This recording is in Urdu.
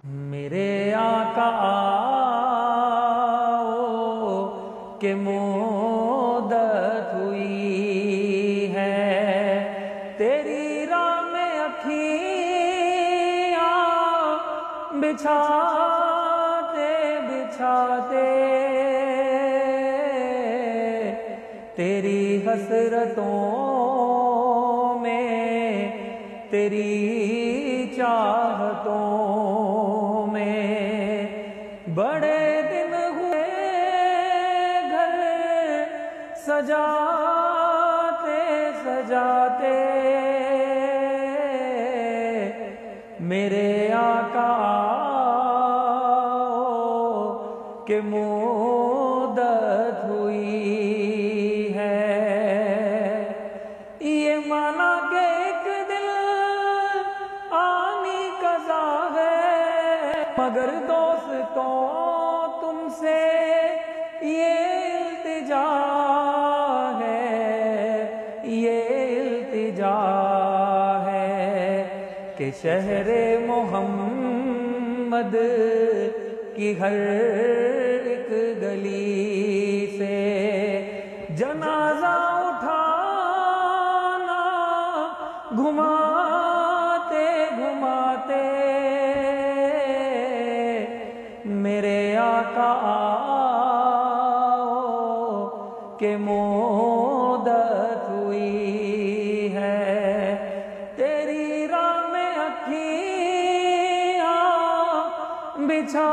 میرے آقا آؤ کہ مدت ہوئی ہے، تیری راہ میں اکھیاں بچھاتے بچھاتے، تیری حسرتوں میں، تیری چاہتوں میں، بڑے دن ہوئے گھر سجاتے سجاتے، میرے آقا آؤ کہ مدت ہوئی ہے۔ یہ مانا کہ ایک دل آنی قضا ہے، مگر دوستوں تم سے یہ التجا ہے، یہ التجا ہے کہ شہر محمد کی ہر ایک گلی سے جنازہ اٹھانا، گھماتے گھماتے، میرے آقا آؤ کہ مدت ہوئی ہے، تیری راہ میں اکھیاں بچھا